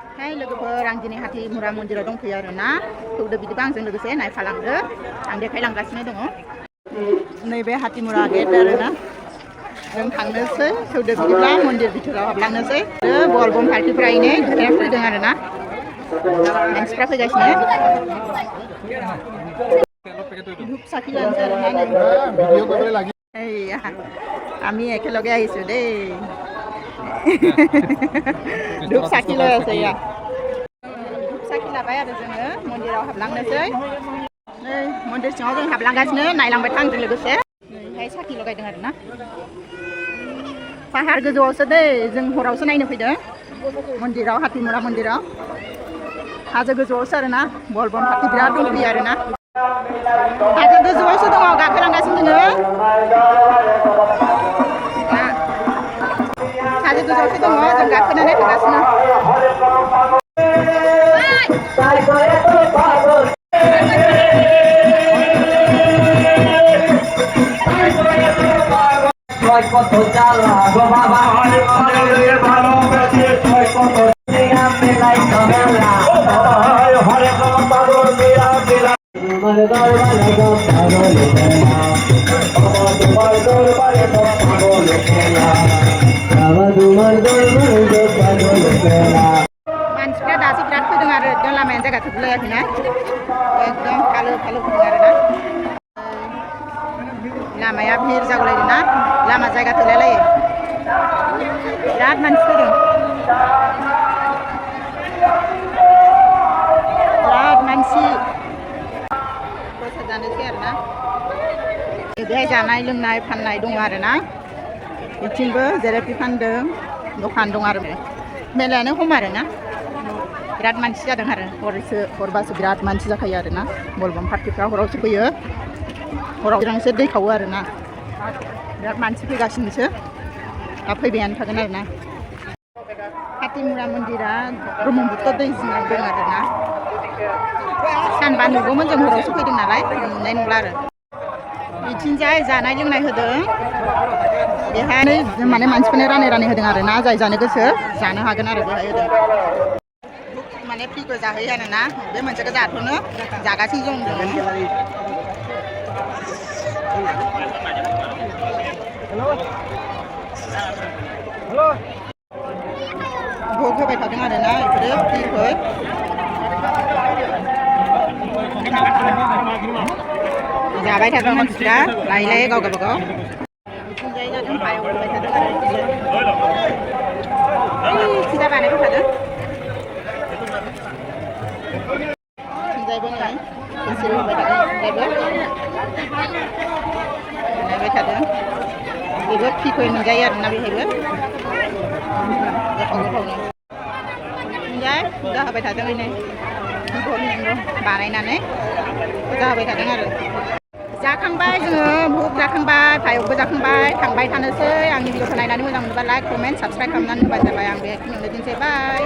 Hai लोगोफोर आं दिनै हाथिमुरा मन्दिराव दंफैयो आरोना थौदो बिदिबा आंजों लोगोसे नायफालांदो आं देखायलांगासिनो दङ नैबे हाथिमुरा गेट आरोना जों थांनोसै थौदो बिदिब्ला मन्दिर बिथोराव हाबलांनोसै बल बम पार्टिफ्रा इनै गिदिंना फैदों आरोना मानसिफ्रा फैगासिनो ধূপ চাকি আনছে আरोना ভিডিঅ' কৰিবলৈ লাগি এইয়া আমি একেলগে আহিছোঁ দেই ধূপ চাকি লৈ আছে ইয়া धुप साखि लाबाय आरो जोङो मन्दिराव हाबलांनोसै नै मन्दिर सिङाव जों हाबलांगासिनो नायलांबाय था आंजों लोगोसे नैहाय साखि लगायदों आरोना पाहार गोजौआवसो दै जों हरावसो नायनो फैदों मन्दिराव हाथिमुरा मन्दिराव हाजो गोजौआवसो आरोना बल बम पार्टि बिराद दंफैयो आरोना हाजो गोजौआवसो दङ गाखोलांगासिनो जोङो हाजो गोजौआवसो दङ जों गाखोनानै थांगासिनो কত জ্বালা গো বাবা হরে হরে ভালোবেসে কত দিয়া মেলাই ঝামেলা হরে কত পাগল দিয়া মেলা তোমার দরবারে গো পাগল খেলা তোমার দরবারে গো পাগল খেলা বাবা তোমার দরবারে গো পাগল খেলা मानसिफ्रा दासो बिराद फैदों आरो एकदम लामाया जायगा थोलायाखैना एकदम फालो फालो फैदों आरोना लामाया भिर जागौलायदों ना लामा जायगा थोलायलायो बिराद मानसि फैदों बिराद मानसि प्रसाद जानोसै आरोना बेहाय जानाय लोंनाय फाननाय दङ आरोना बिथिंबो जेरेपि फानदों दखान दं आरो मेलायानो हम आरोना बिराद मानसि जादों आरो हरबासो बिराद मानसि जाखायो आरोना बलबम पार्टिफ्रा हरावसो फैयो हराव बिरांसो दै खावो आरोना बिराद मानसि फैगासिनोसो दा फैबायानो थागोन आरोना हाथिमुरा मन्दिरा ब्रह्मपुत्र दै जिङाव दं आरोना सानबा नुगौमोन जों हरावसो फैदों नालाय नुनाय नंला आरो बिथिंजाय जानाय लोंनाय होदों बेहाय माने मानसिफोरनो रानै होदों आरोना जाय जानो गोसो जानो हागोन आरो बेहाय होदों माने फ्रिखौ जाहोयो आरोना बे मोनसेखौ जाथ'नो जागासिनो दं भोग होबाय थादों आरोना बेफोरो फ्रिखौ जाबाय थादों मानसिफ्रा लायै लायै गाव गावबागाव बिथिंजाय जादों पायक होबाय थादों आरो सिदा बानायबाय थादों बिथिंजायबो नै एसे होबाय थादों बानायबाय थादों बेबो फ्रिखौ मोनजायो आरोना बेहायबो गोथाव गोथावनो बिथिंजाय फुजा होबाय थादों नै बानायनानै फुजा होबाय थादों आरो जाखांबाय जोङो भुग जाखांबाय पायकबो जाखांबाय थांबाय थानोसै आंनि भिडिअखौ नायनानै मोजां मोनोबा लाइक कमेन्ट साबस्क्राइब खालामनानै होबानो जाबाय आं बेखिनियावनो दोनसै बाय